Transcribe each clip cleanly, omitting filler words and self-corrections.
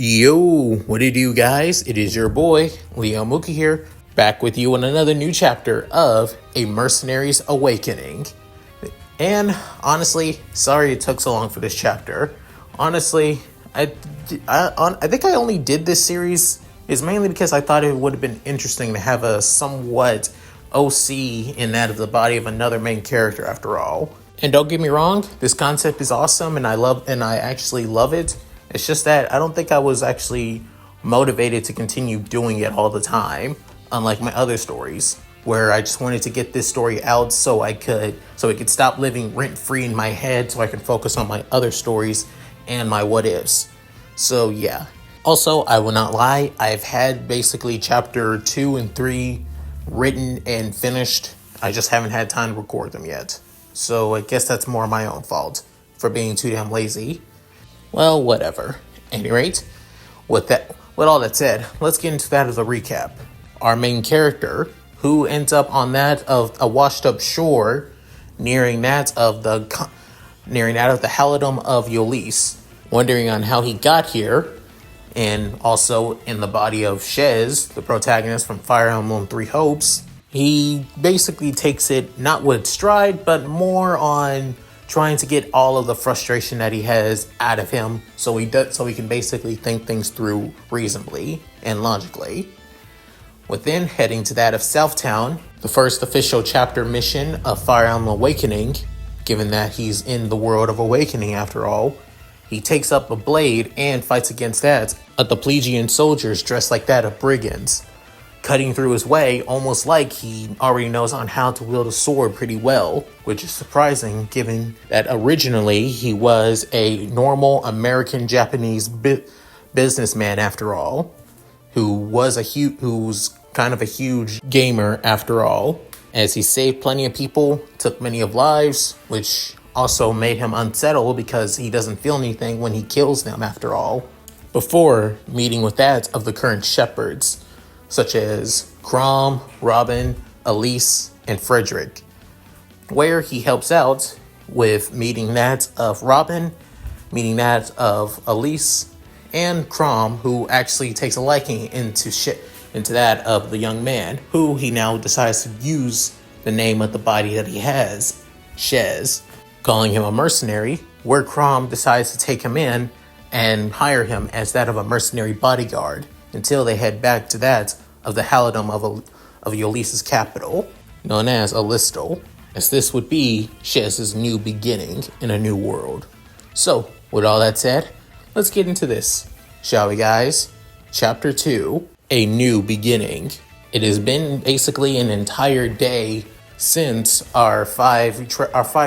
Yo, what it do, guys? It is your boy, Leo Mookie here, back with you on another new chapter of A Mercenary's Awakening. And honestly, sorry it took so long for this chapter. Honestly, I think I only did this series is mainly because I thought it would have been interesting to have a somewhat OC in that of the body of another main character after all. And don't get me wrong, this concept is awesome and I actually love it. It's just that I don't think I was actually motivated to continue doing it all the time, unlike my other stories, where I just wanted to get this story out so it could stop living rent-free in my head so I can focus on my other stories and my what-ifs. So yeah. Also, I will not lie, I've had basically chapter 2 and 3 written and finished. I just haven't had time to record them yet. So I guess that's more my own fault for being too damn lazy. Well, whatever. At any rate, with all that said, let's get into that as a recap. Our main character, who ends up on that of a washed-up shore, nearing that of the Capitol of Yuulissta, wondering on how he got here, and also in the body of Shez, the protagonist from Fire Emblem 3 Hopes, he basically takes it not with stride, but more on trying to get all of the frustration that he has out of him so he can basically think things through reasonably and logically. Within heading to that of South Town, the first official chapter mission of Fire Emblem Awakening, given that he's in the world of Awakening after all, he takes up a blade and fights against that of the Plegian soldiers dressed like that of brigands, cutting through his way almost like he already knows on how to wield a sword pretty well, which is surprising given that originally he was a normal American-Japanese businessman after all, who's kind of a huge gamer after all, as he saved plenty of people, took many of lives, which also made him unsettled because he doesn't feel anything when he kills them after all, before meeting with that of the current shepherds, such as Crom, Robin, Elise, and Frederick, where he helps out with meeting that of Robin, meeting that of Elise, and Crom, who actually takes a liking into that of the young man, who he now decides to use the name of the body that he has, Shez, calling him a mercenary, where Crom decides to take him in and hire him as that of a mercenary bodyguard, until they head back to that of the Capitol of Yuulissta's capital, known as Yuulissta, as this would be Shez's new beginning in a new world. So, with all that said, let's get into this, shall we, guys? Chapter 2, A New Beginning. It has been basically an entire day since our five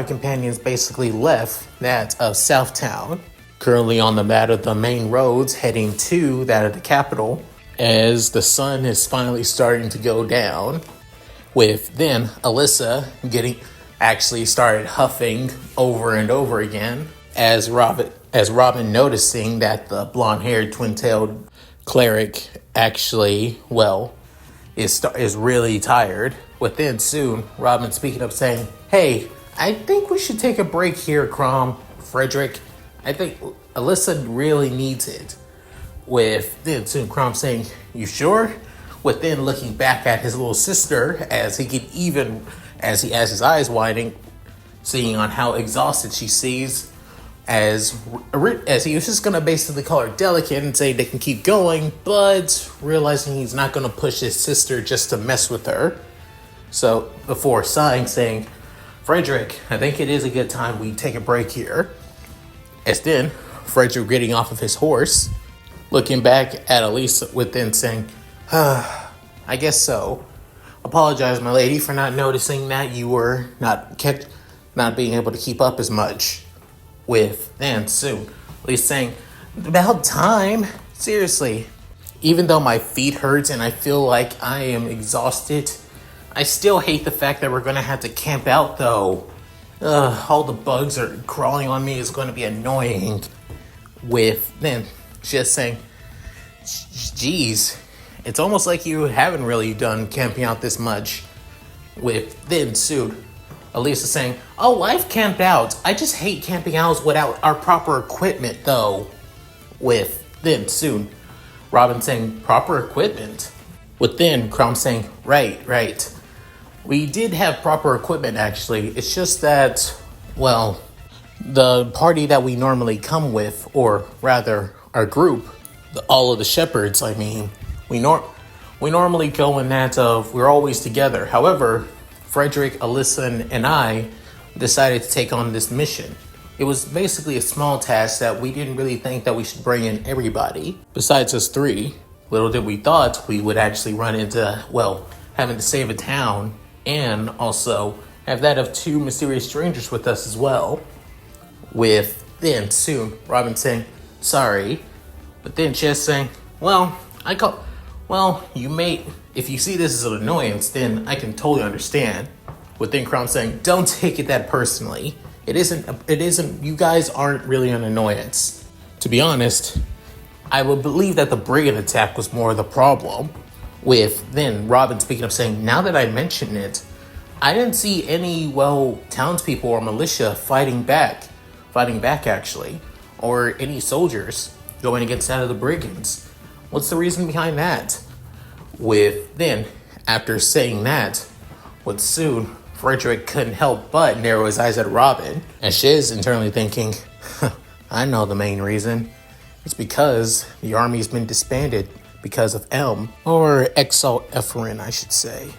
companions basically left that of South Town, currently on the main roads heading to that of the capital, as the sun is finally starting to go down, with then Alyssa started huffing over and over again, as Robin noticing that the blonde-haired twin-tailed cleric actually, is really tired. Within soon, Robin speaking up saying, "Hey, I think we should take a break here, Crom, Frederick. I think Alyssa really needs it." With then soon Crom saying, "You sure?" With then looking back at his little sister as he has his eyes widening, seeing on how exhausted she sees, as he was just gonna basically call her delicate and say they can keep going, but realizing he's not gonna push his sister just to mess with her. So before sighing, saying, "Frederick, I think it is a good time we take a break here." As then Frederick getting off of his horse, looking back at Elise within saying, "I guess so. Apologize, my lady, for not noticing that you were not being able to keep up as much." With then soon Elise saying, "About time. Seriously. Even though my feet hurt and I feel like I am exhausted, I still hate the fact that we're going to have to camp out though. All the bugs are crawling on me is going to be annoying." with then just saying, geez, it's almost like you haven't really done camping out this much. With then soon, Elisa saying, oh, I've camped out. I just hate camping out without our proper equipment, though. With then soon, Robin saying, proper equipment? With then Crom saying, right. We did have proper equipment, actually. It's just that, well, the party that we normally come with, or rather, our group, all of the shepherds, I mean, we normally go in that of we're always together. However, Frederick, Alyssa, and I decided to take on this mission. It was basically a small task that we didn't really think that we should bring in everybody. Besides us three, little did we thought we would actually run into, well, having to save a town and also have that of two mysterious strangers with us as well. With then soon Robin saying, sorry, but then Shez saying, if you see this as an annoyance, then I can totally understand. With then Crown saying, don't take it that personally. It isn't, you guys aren't really an annoyance. To be honest, I would believe that the brigand attack was more the problem. With then Robin speaking up saying, now that I mention it, I didn't see any, townspeople or militia fighting back actually, or any soldiers going against that of the brigands. What's the reason behind that? With then, after saying that, with soon, Frederick couldn't help but narrow his eyes at Robin, and Shez internally thinking, I know the main reason. It's because the army's been disbanded because of or Exalt Efferin, I should say.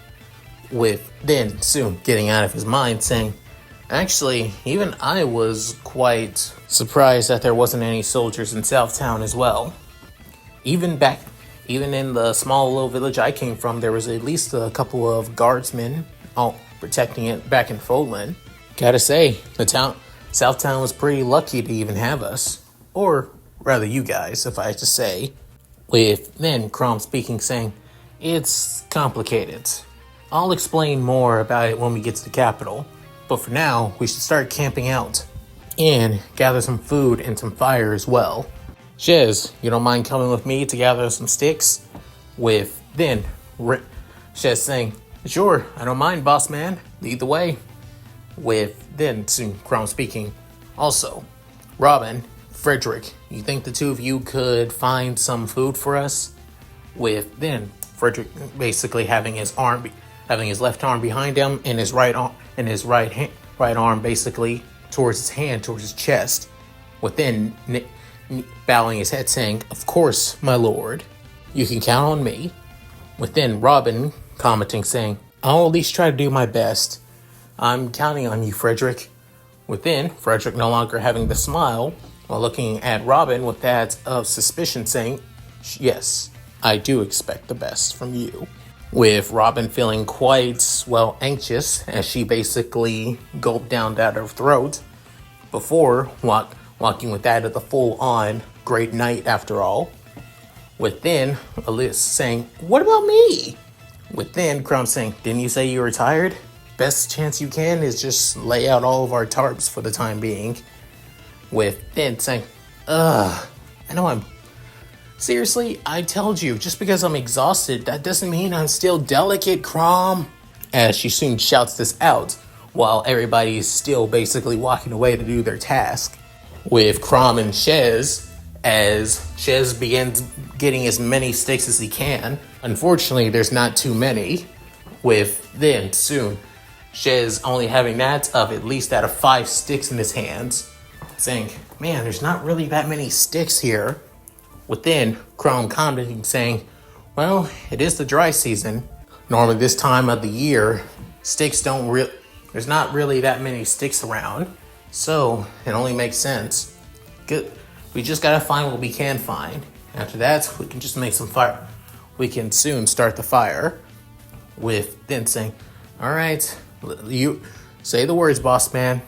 With then soon getting out of his mind saying, actually, even I was quite surprised that there wasn't any soldiers in South Town as well. Even in the small little village I came from, there was at least a couple of guardsmen protecting it back in Foldlen. Gotta say, South Town was pretty lucky to even have us. Or rather you guys, if I had to say. With then Crom speaking saying, it's complicated. I'll explain more about it when we get to the capital. But for now, we should start camping out. And gather some food and some fire as well. Shez, you don't mind coming with me to gather some sticks? With then Shez saying, sure, I don't mind, boss man. Lead the way. With then soon Crom speaking. Also, Robin, Frederick, you think the two of you could find some food for us? With then Frederick basically having his left arm behind him and his right arm basically towards his hand, towards his chest. With then bowing his head saying, of course, my lord, you can count on me. With then Robin commenting saying, I'll at least try to do my best. I'm counting on you, Frederick. With then Frederick no longer having the smile while looking at Robin with that of suspicion saying, yes, I do expect the best from you. With Robin feeling quite, anxious as she basically gulped down that her throat before walking with that of the full-on great night after all. With then Alyssa saying, what about me? With then Crom saying, didn't you say you were tired? Best chance you can is just lay out all of our tarps for the time being. With then saying, I know seriously, I told you, just because I'm exhausted, that doesn't mean I'm still delicate, Crom. As she soon shouts this out, while everybody is still basically walking away to do their task. With Crom and Shez, as Shez begins getting as many sticks as he can. Unfortunately, there's not too many. With then, soon, Shez only having that of at least out of 5 sticks in his hands. Saying, man, there's not really that many sticks here. Within, Crom commenting saying, well, it is the dry season. Normally this time of the year, there's not really that many sticks around. So, it only makes sense. Good. We just gotta find what we can find. After that, we can just make some fire. We can soon start the fire. With then saying, alright, you say the words, boss man.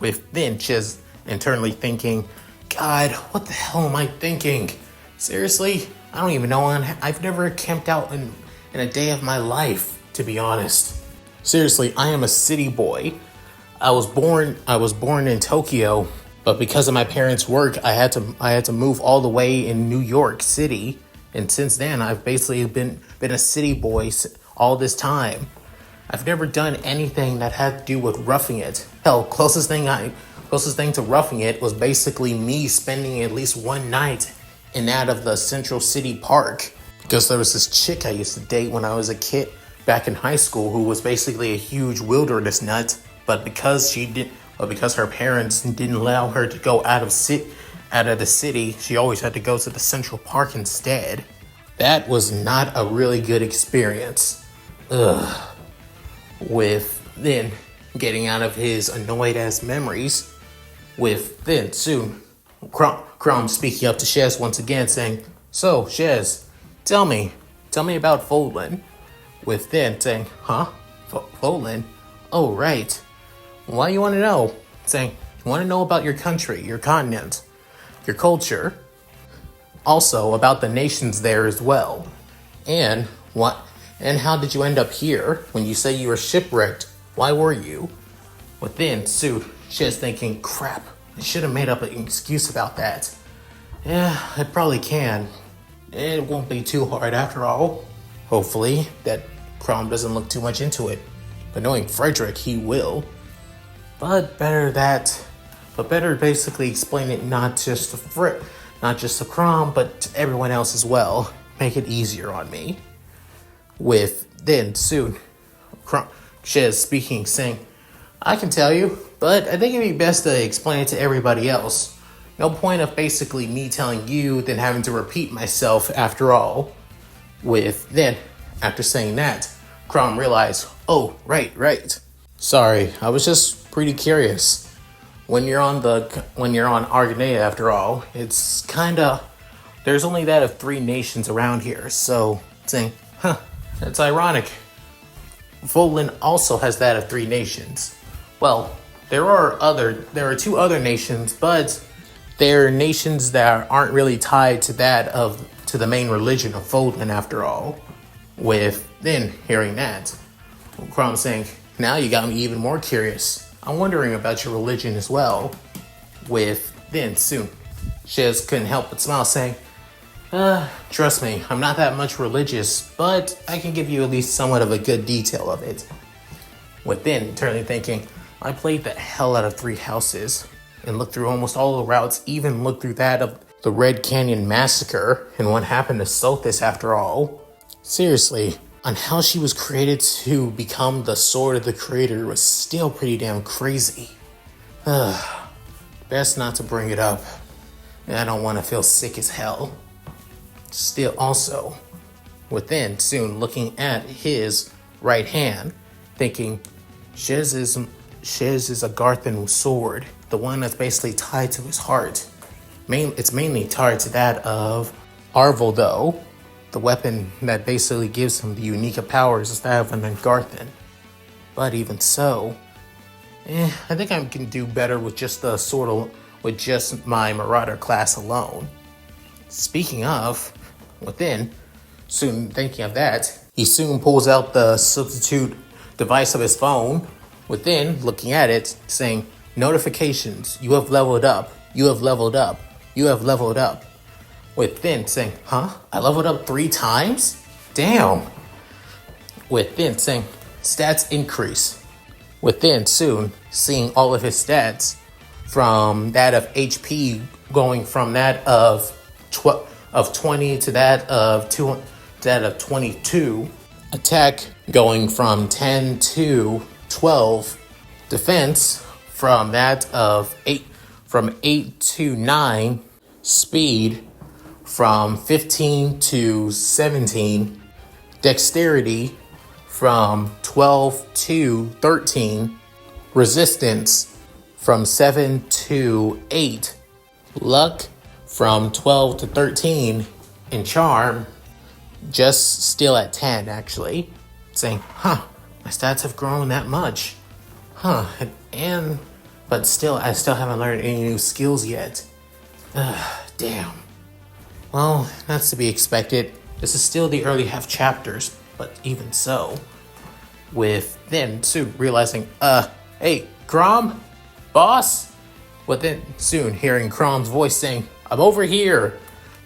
With then Shez internally thinking, God, what the hell am I thinking? Seriously? I don't even know. I've never camped out in a day of my life, to be honest. Seriously, I am a city boy. I was born in Tokyo, But because of my parents' work, I had to move all the way in New York City. And since then, I've basically been a city boy all this time. I've never done anything that had to do with roughing it. Hell, closest thing to roughing it was basically me spending at least one night in that of the Central City Park. Because there was this chick I used to date when I was a kid back in high school who was basically a huge wilderness nut. But because her parents didn't allow her to go out of the city, she always had to go to the Central Park instead. That was not a really good experience. With then getting out of his annoyed ass memories, with then soon Crom speaking up to Shez once again, saying, "So Shez, tell me about Foldlen." With then saying, "Huh? Foldlen? Oh right. Why you want to know?" Saying, "You want to know about your country, your continent, your culture, also about the nations there as well, and how did you end up here? When you say you were shipwrecked, why were you?" With then suit Shez thinking, "Crap, I should have made up an excuse about that. Yeah, I probably can. It won't be too hard after all. Hopefully that Crom doesn't look too much into it. But knowing Frederick, he will. But better basically explain it not just to Crom, but to everyone else as well. Make it easier on me." With then soon Shez speaking, saying, "I can tell you, but I think it'd be best to explain it to everybody else. No point of basically me telling you, then having to repeat myself after all." With then, after saying that, Crom realized, "Oh, right. Sorry, I was just pretty curious. When you're on Argonea, after all, it's there's only that of 3 nations around here, so," saying, "That's ironic. Foldlen also has that of 3 nations. Well, there are 2 other nations, but they're nations that aren't really tied to the main religion of Foldlen after all." With then hearing that, Crom saying, "Now you got me even more curious. I'm wondering about your religion as well." With then soon Shez couldn't help but smile, saying, "Trust me, I'm not that much religious, but I can give you at least somewhat of a good detail of it." With then turning thinking, I played the hell out of 3 houses and looked through almost all the routes, even looked through that of the Red Canyon Massacre and what happened to Sothis after all. Seriously, on how she was created to become the sword of the creator was still pretty damn crazy. Best not to bring it up. I don't want to feel sick as hell. Still also, within soon looking at his right hand, thinking, Shez is a Garthan sword, the one that's basically tied to his heart. It's mainly tied to that of Arvel, though. The weapon that basically gives him the unique powers is that of an Garthan. But even so, I think I can do better with just with just my Marauder class alone. Speaking of, within, soon thinking of that, he soon pulls out the substitute device of his phone. Within, looking at it, saying, "Notifications, you have leveled up, you have leveled up, you have leveled up." Within, saying, I leveled up 3 times? Damn. Within, saying, "Stats increase." Within, soon, seeing all of his stats, from that of HP going from that of 20 to that of 22, attack going from 10 to 12, defense from that of 8 to 9, speed from 15 to 17, dexterity from 12 to 13, resistance from 7 to 8, luck from 12 to 13, and charm just still at 10 actually. Saying, my stats have grown that much. But still, I still haven't learned any new skills yet. Damn. Well, that's to be expected. This is still the early half chapters, but even so. With then soon realizing, hey, Crom? Boss? But then soon hearing Crom's voice saying, "I'm over here,"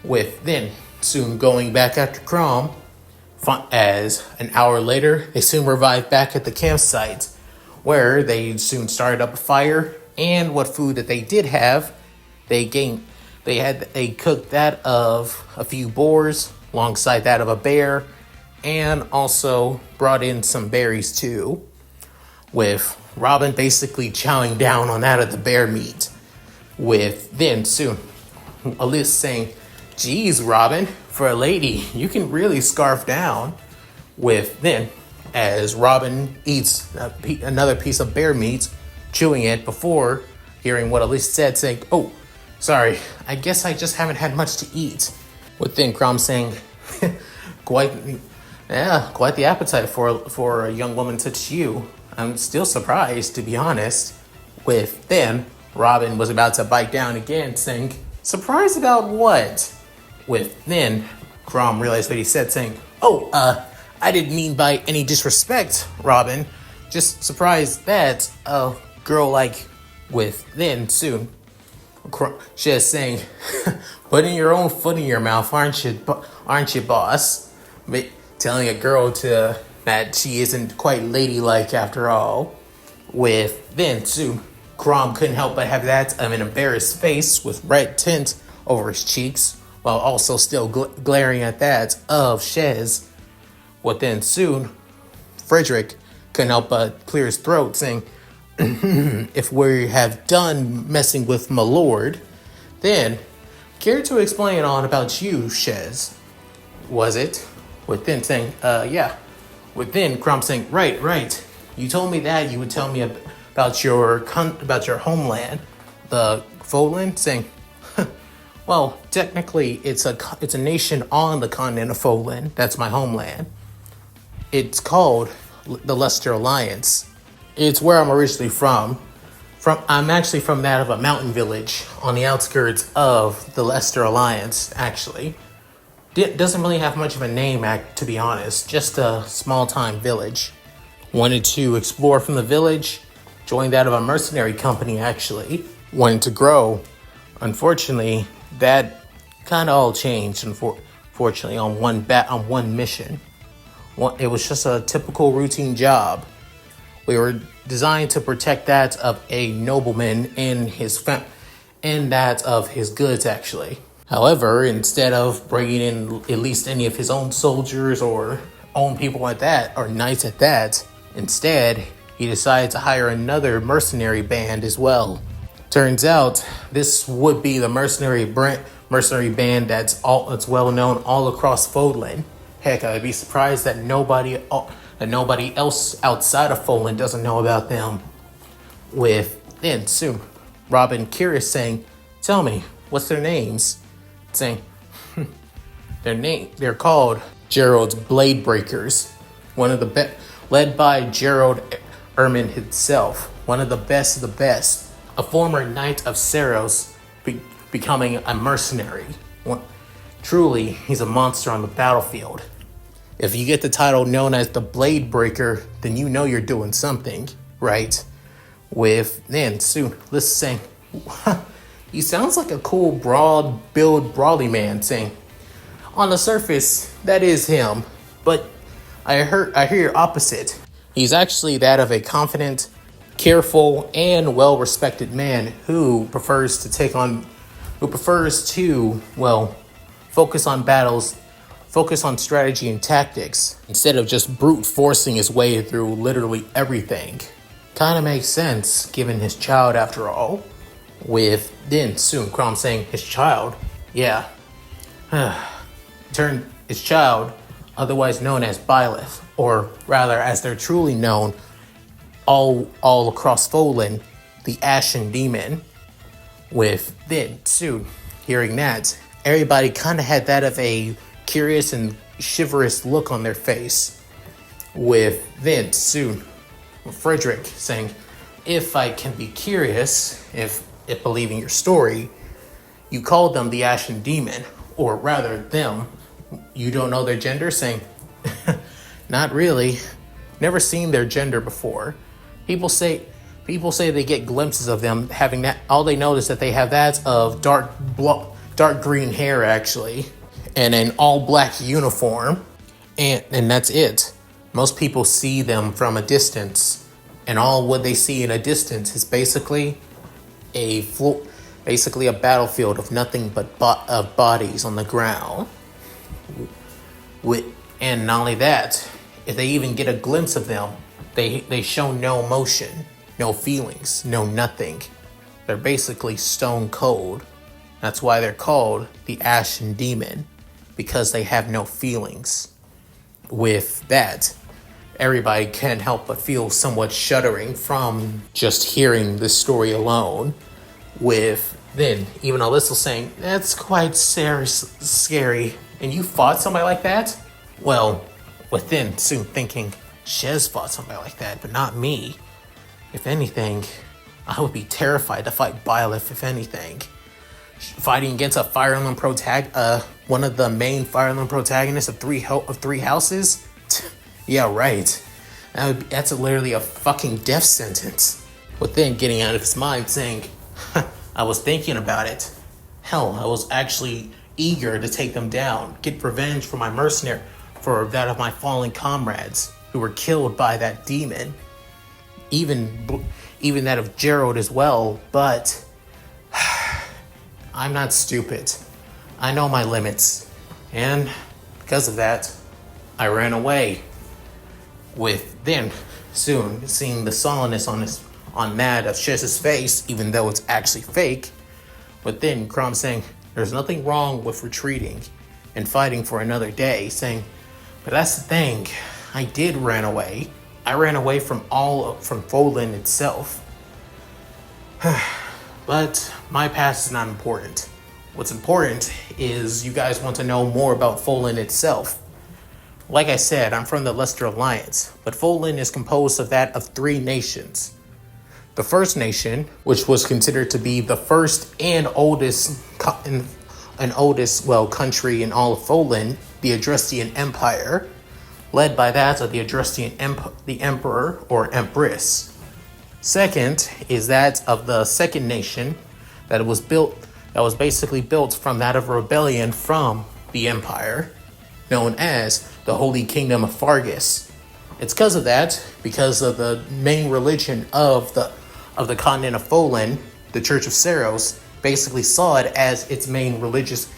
with then soon going back after Crom. As an hour later, they soon revived back at the campsite, where they soon started up a fire, and what food that they did have, they cooked that of a few boars alongside that of a bear, and also brought in some berries too, with Robin basically chowing down on that of the bear meat, with then soon Alyssa saying, "Geez, Robin, for a lady, you can really scarf down," with then as Robin eats another piece of bear meat, chewing it before hearing what Alyssa said, saying, "Oh, sorry, I guess I just haven't had much to eat," with then Crom saying, quite the appetite for a young woman such as you. I'm still surprised, to be honest." With then Robin was about to bite down again, saying, "Surprised about what?" With then Crom realized what he said, saying, "Oh, I didn't mean by any disrespect, Robin. Just surprised that a girl like," with then soon Shez saying, "Putting your own foot in your mouth, aren't you, boss?" But telling a girl that she isn't quite ladylike after all. With then soon Crom couldn't help but have that of an embarrassed face with red tint over his cheeks, while also still glaring at that of Shez. What then soon Frederick couldn't help but clear his throat, saying, "If we have done messing with my lord, then care to explain on about you, Shez? Was it?" With then saying, "Yeah." With then Crom saying, Right. You told me that you would tell me about your homeland, the Foldlen," saying, "Well, technically, it's a nation on the continent of Foldlen. That's my homeland. It's called the Leicester Alliance. It's where I'm originally from. I'm actually from that of a mountain village on the outskirts of the Leicester Alliance, actually. Doesn't really have much of a name, to be honest. Just a small-time village. Wanted to explore from the village. Joined that of a mercenary company, actually. Wanted to grow. Unfortunately, that kind of all changed, unfortunately, on one mission. It was just a typical routine job. We were designed to protect that of a nobleman and that of his goods, actually. However, instead of bringing in at least any of his own soldiers or own people at that, or knights at that, instead, he decided to hire another mercenary band as well. Turns out, this would be the mercenary band that's well known all across Foldlen. Heck, I'd be surprised that nobody else outside of Foldlen doesn't know about them. With then soon, Robin curious saying, "Tell me, what's their names?" Saying, they're called Gerald's Blade Breakers. Led by Gerald Erman himself, one of the best of the best. A former knight of Saros, becoming a mercenary. Truly, he's a monster on the battlefield. If you get the title known as the Blade Breaker, then you know you're doing something, right? With then soon, let's say, "He sounds like a cool, broad-build, brawly man," saying, "On the surface, that is him, but I hear your opposite. He's actually that of a confident, careful, and well-respected man who prefers to focus on battles, focus on strategy and tactics, instead of just brute forcing his way through literally everything. Kinda makes sense, given his child after all." With then soon Crom saying, "His child? Yeah." His child, otherwise known as Byleth, or rather as they're truly known all across Foldlen, the Ashen Demon. With then soon hearing that, everybody kind of had that of a curious and chivalrous look on their face. With then soon Frederick saying, "If I can be curious, if believing your story, you called them the Ashen Demon, or rather them. You don't know their gender?" Saying, "Not really. Never seen their gender before. People say People say they get glimpses of them having that. All they notice that they have that of dark green hair, actually, and an all black uniform, and that's it. Most people see them from a distance, and all what they see in a distance is basically a battlefield of nothing but of bodies on the ground. And not only that, if they even get a glimpse of them, they show no emotion, no feelings, no nothing. They're basically stone cold. That's why they're called the Ashen Demon, because they have no feelings. With that, everybody can't help but feel somewhat shuddering from just hearing this story alone. With then, even Alyssa saying, that's quite scary. And you fought somebody like that? Well, within soon thinking, Shez fought somebody like that, but not me. If anything, I would be terrified to fight Byleth, if anything. Fighting against a Fire Emblem one of the main Fire Emblem protagonists of three houses? Yeah, right. That's literally a fucking death sentence. But then getting out of his mind saying, I was thinking about it. Hell, I was actually eager to take them down, get revenge for my mercenary, for that of my fallen comrades who were killed by that demon. Even that of Gerald as well, but I'm not stupid. I know my limits, and because of that, I ran away. With then soon seeing the sullenness on that of Shez's face, even though it's actually fake. But then Crom saying, there's nothing wrong with retreating and fighting for another day, saying, but that's the thing, I did run away. I ran away from Foldlen itself. But my past is not important. What's important is you guys want to know more about Foldlen itself. Like I said, I'm from the Leicester Alliance, but Foldlen is composed of that of 3 nations. The first nation, which was considered to be the first and oldest country in all of Foldlen, the Adrestian Empire, led by that of the Adrestian the Emperor or Empress. Second is that of the second nation that was basically built from that of rebellion from the Empire, known as the Holy Kingdom of Fargus. It's because of the main religion of the continent of Foldlen, the Church of Shez, basically saw it as its main religious,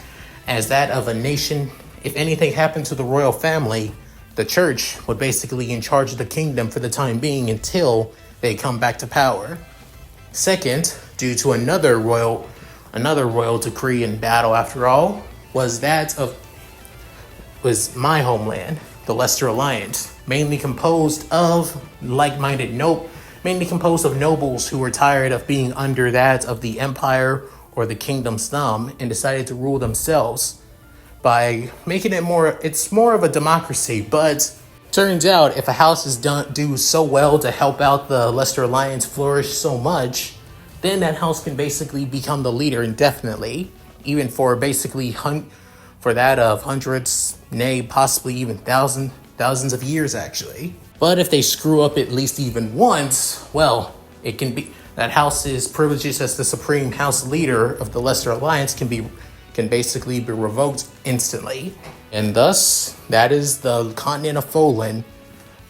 as that of a nation. If anything happened to the royal family, the church would basically be in charge of the kingdom for the time being until they come back to power. Second, due to another royal decree in battle, after all, was my homeland, the Leicester Alliance, mainly composed of nobles who were tired of being under that of the empire or the kingdom's thumb and decided to rule themselves by making it's more of a democracy. But turns out if a house do so well to help out the Leicester Alliance flourish so much, then that house can basically become the leader indefinitely, even for basically for that of hundreds, nay, possibly even thousands of years actually. But if they screw up at least even once, well, it can be that house's privileges as the supreme house leader of the Leicester Alliance can basically be revoked instantly. And thus, that is the continent of Foldlen,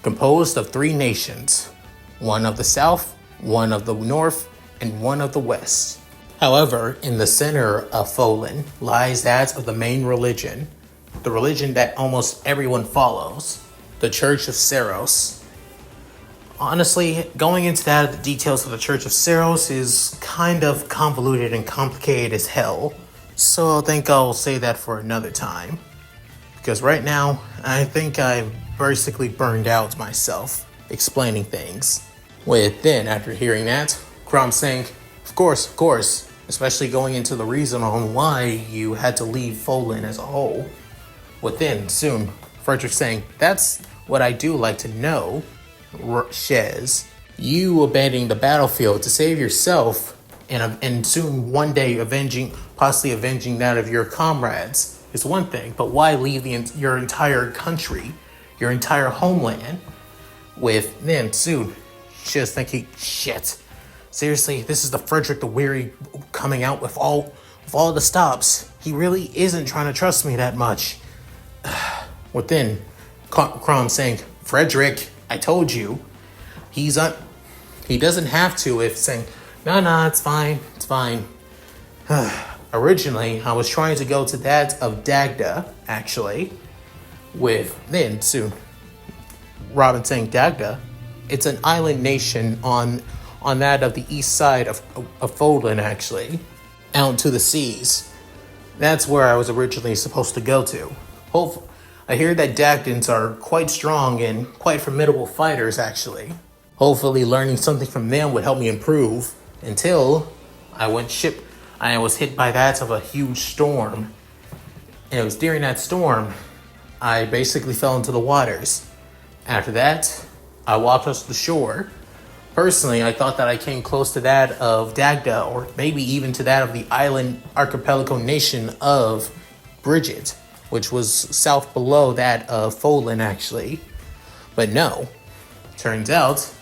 composed of 3 nations, one of the south, one of the north, and one of the west. However, in the center of Foldlen lies that of the main religion, the religion that almost everyone follows, the Church of Shez. Honestly, going into the details of the Church of Shez is kind of convoluted and complicated as hell, so I think I'll say that for another time. Because right now, I think I've basically burned out myself explaining things. After hearing that, Crom saying, of course, especially going into the reason on why you had to leave Foldlen as a whole. Soon, Frederick saying, that's what I do like to know, Shez. You abandoning the battlefield to save yourself and soon one day possibly avenging that of your comrades is one thing, but why leave your entire country, your entire homeland? Soon, Shez thinking, shit, Seriously, this is the Frederick the Weary coming out with all the stops. He really isn't trying to trust me that much. Within, Crom saying, Frederick, I told you. He doesn't have to if saying, no, it's fine. Originally, I was trying to go to that of Dagda, actually. Then soon, Robin saying Dagda. It's an island nation on that of the east side of Foldlen, actually. Out to the seas. That's where I was originally supposed to go to. I hear that Dagdans are quite strong and quite formidable fighters, actually. Hopefully learning something from them would help me improve. Until I was hit by that of a huge storm. And it was during that storm, I basically fell into the waters. After that, I walked us to the shore. Personally, I thought that I came close to that of Dagda, or maybe even to that of the island archipelago nation of Bridget, which was south below that of Foldlen, actually. But no, turns out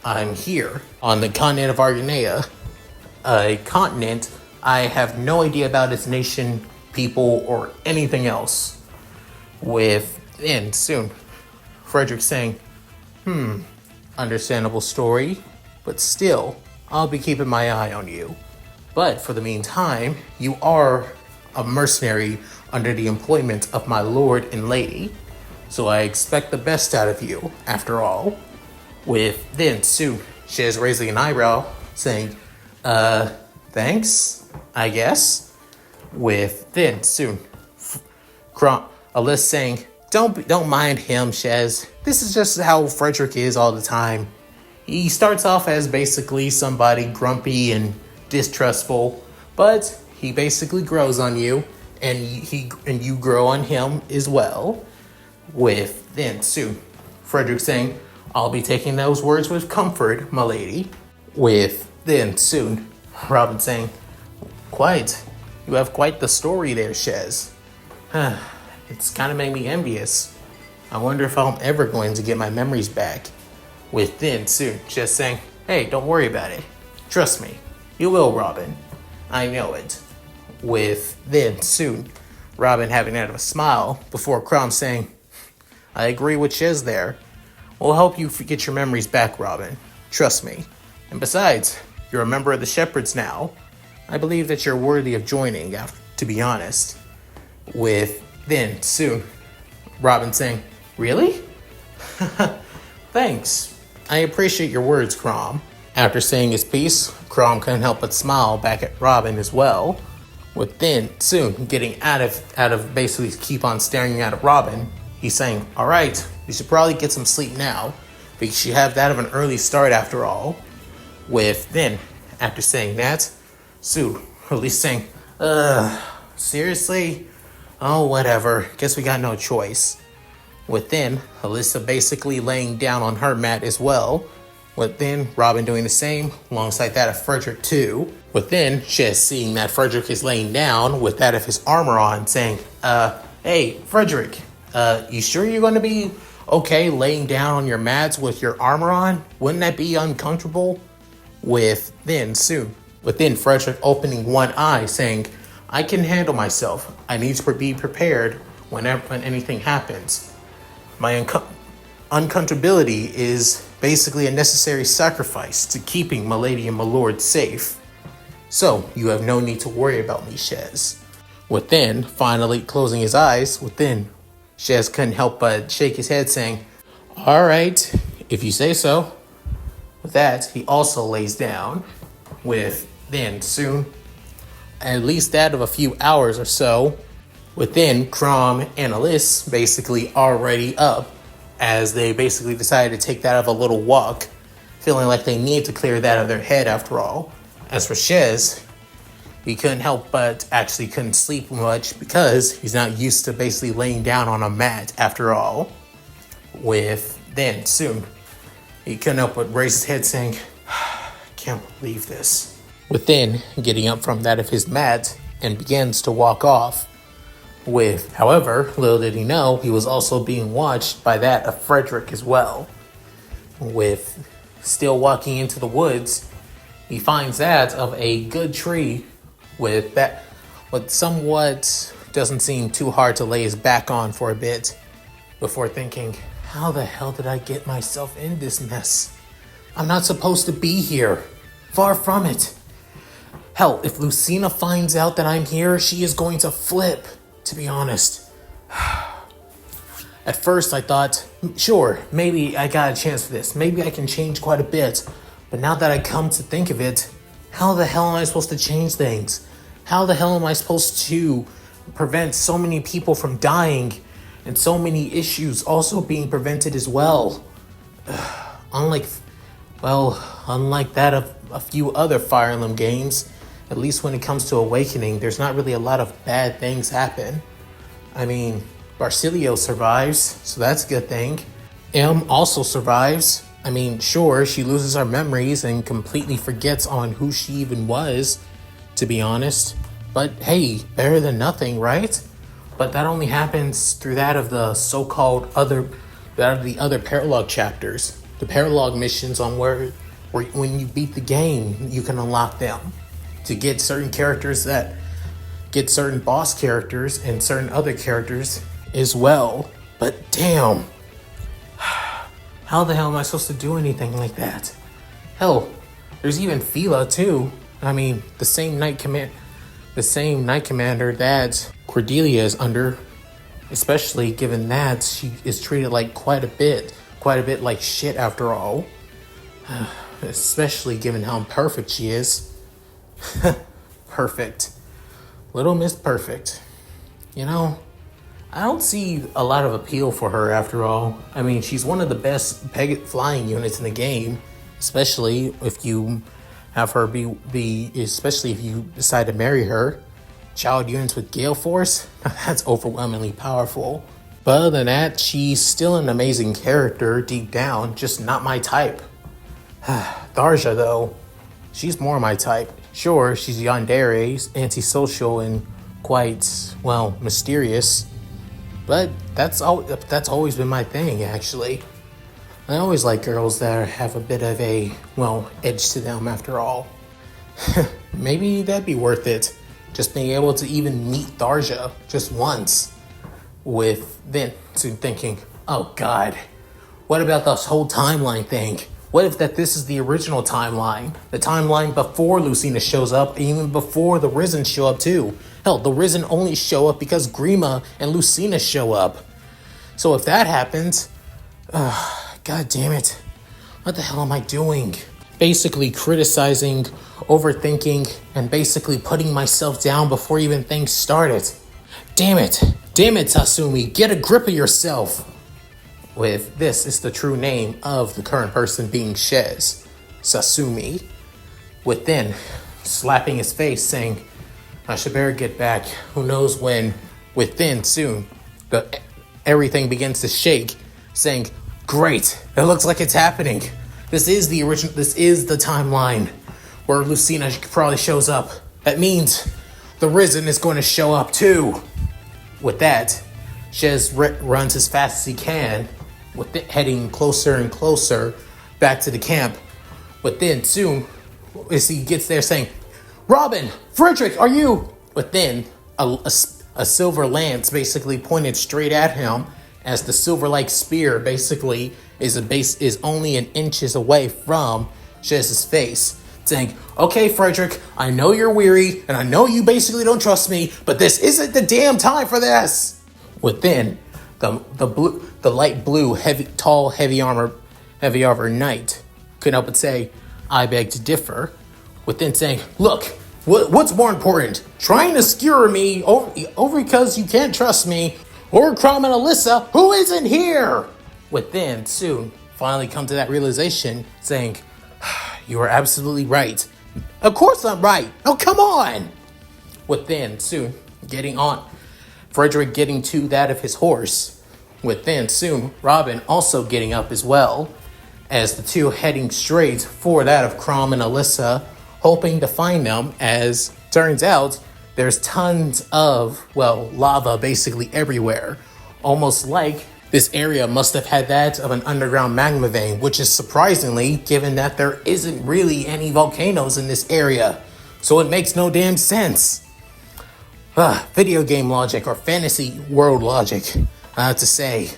I'm here on the continent of Argonea, a continent I have no idea about its nation, people, or anything else. Then soon, Frederick saying, understandable story, but still, I'll be keeping my eye on you. But for the meantime, you are a mercenary under the employment of my lord and lady, so I expect the best out of you, after all. Then soon, Shez raising an eyebrow, saying, thanks, I guess. Then soon, Alyssa saying, don't mind him, Shez. This is just how Frederick is all the time. He starts off as basically somebody grumpy and distrustful, but he basically grows on you, and you grow on him as well. Then soon, Frederick saying, I'll be taking those words with comfort, my lady. Then soon, Robin saying, you have quite the story there, Shez. It's kind of made me envious. I wonder if I'm ever going to get my memories back. Then soon, Shez saying, hey, don't worry about it. Trust me, you will, Robin. I know it. Then soon, Robin having that of a smile before Crom saying, I agree with Shez there. We'll help you get your memories back, Robin. Trust me. And besides, you're a member of the Shepherds now. I believe that you're worthy of joining, to be honest. Then soon, Robin saying, really? Thanks. I appreciate your words, Crom. After saying his piece, Crom couldn't help but smile back at Robin as well. Then soon, getting out of basically keep on staring at Robin, he's saying, all right, you should probably get some sleep now, because you have that of an early start after all. Then, after saying that, Sue, at least saying, seriously? Oh, whatever. Guess we got no choice. Then, Alyssa basically laying down on her mat as well. Then, Robin doing the same, alongside that of Frederick too. Then, Shez seeing that Frederick is laying down with that of his armor on, saying, hey, Frederick, you sure you're going to be okay laying down on your mats with your armor on? Wouldn't that be uncomfortable? Then, Frederick opening one eye, saying, I can handle myself. I need to be prepared when anything happens. My uncomfortability is basically a necessary sacrifice to keeping my lady and my lord safe. So, you have no need to worry about me, Shez. Then, finally closing his eyes, Shez couldn't help but shake his head, saying, all right, if you say so. With that, he also lays down. Then, soon, at least that of a few hours or so, Crom and Alyssa basically already up, as they basically decided to take that of a little walk, feeling like they need to clear that of their head after all. As for Shez, he couldn't help but actually couldn't sleep much because he's not used to basically laying down on a mat after all. Then soon, he couldn't help but raise his head saying, can't believe this. Getting up from that of his mat and begins to walk off. However, little did he know, he was also being watched by that of Frederick as well. Still walking into the woods, He finds that of a good tree with somewhat doesn't seem too hard to lay his back on for a bit before thinking, how the hell did I get myself in this mess? I'm not supposed to be here. Far from it. Hell, if Lucina finds out that I'm here, she is going to flip, to be honest. At first I thought, sure, maybe I got a chance for this. Maybe I can change quite a bit. But now that I come to think of it, how the hell am I supposed to change things? How the hell am I supposed to prevent so many people from dying and so many issues also being prevented as well? Unlike that of a few other Fire Emblem games, at least when it comes to Awakening, there's not really a lot of bad things happen. I mean, Barcilio survives, so that's a good thing. M also survives. I mean, sure, she loses her memories and completely forgets on who she even was, to be honest. But hey, better than nothing, right? But that only happens through that of the so-called the other paralogue chapters. The paralogue missions on where when you beat the game, you can unlock them to get certain characters that get certain boss characters and certain other characters as well. But damn, how the hell am I supposed to do anything like that? Hell, there's even Fila too. I mean, the same Knight Commander that Cordelia is under, especially given that she is treated like quite a bit like shit after all. Especially given how imperfect she is. Perfect. Little Miss Perfect. You know, I don't see a lot of appeal for her after all. I mean, she's one of the best flying units in the game, especially if you have her especially if you decide to marry her. Child units with Gale Force, that's overwhelmingly powerful. But other than that, she's still an amazing character deep down, just not my type. Tharja, though, she's more my type. Sure, she's yandere, antisocial, and quite, well, mysterious. But that's always been my thing, actually. I always like girls that have a bit of a, well, edge to them after all. Maybe that'd be worth it. Just being able to even meet Tharja just once. With then thinking, oh god, what about this whole timeline thing? What if this is the original timeline? The timeline before Lucina shows up, even before the Risen show up too. Hell, the Risen only show up because Grima and Lucina show up. So if that happens, god damn it. What the hell am I doing? Basically criticizing, overthinking, and basically putting myself down before even things started. Damn it, Tatsumi, get a grip of yourself. With this is the true name of the current person being Shez, Sasumi. With then slapping his face saying, I should better get back. Who knows when, within soon, everything begins to shake, saying, great, it looks like it's happening. This is the timeline where Lucina probably shows up. That means the Risen is going to show up too. With that, Shez runs as fast as he can, heading closer and closer back to the camp. But then soon, as he gets there saying, Robin, Frederick, are you? But then a silver lance basically pointed straight at him, as the silver-like spear basically is only an inches away from Shez's face, saying, okay, Frederick, I know you're weary, and I know you basically don't trust me, but this isn't the damn time for this. Within, the light blue, heavy armor knight couldn't help but say, I beg to differ. Within saying, look, what's more important, trying to skewer me over because you can't trust me, or Crom and Alyssa, who isn't here? Within soon finally come to that realization, saying, you are absolutely right. Of course I'm right. Oh, come on. Within soon Frederick getting to that of his horse. Within soon Robin also getting up as well, as the two heading straight for that of Crom and Alyssa, hoping to find them. As turns out, there's tons of, lava basically everywhere. Almost like This area must have had that of an underground magma vein, which is surprisingly, given that there isn't really any volcanoes in this area. So it makes no damn sense. Video game logic or fantasy world logic, I have to say.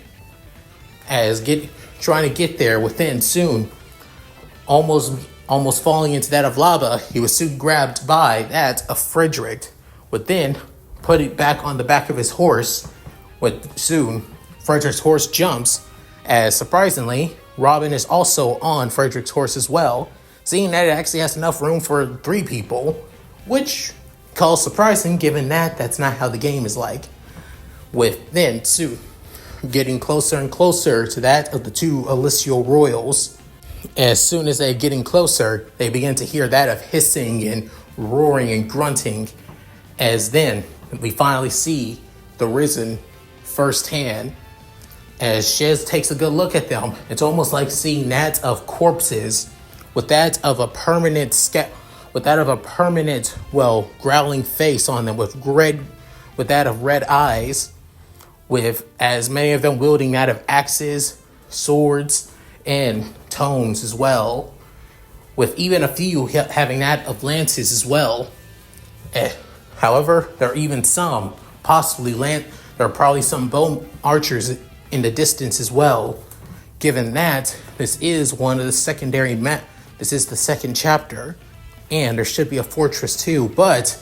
Trying to get there within soon, almost falling into that of lava, he was soon grabbed by that of Frederick, would then put it back on the back of his horse, with soon Frederick's horse jumps, as surprisingly, Robin is also on Frederick's horse as well, seeing that it actually has enough room for 3 people, which calls surprising given that that's not how the game is like. With then soon getting closer and closer to that of the 2 Alessio Royals. As soon as they're getting closer, they begin to hear that of hissing and roaring and grunting, as then we finally see the Risen firsthand. As Shez takes a good look at them, it's almost like seeing that of corpses with that of a permanent growling face on them with that of red eyes, with as many of them wielding that of axes, swords, and tomes as well, with even a few having that of lances as well. However, there are even some, there are probably some bone archers in the distance as well, given that this is this is the second chapter, and there should be a fortress too. But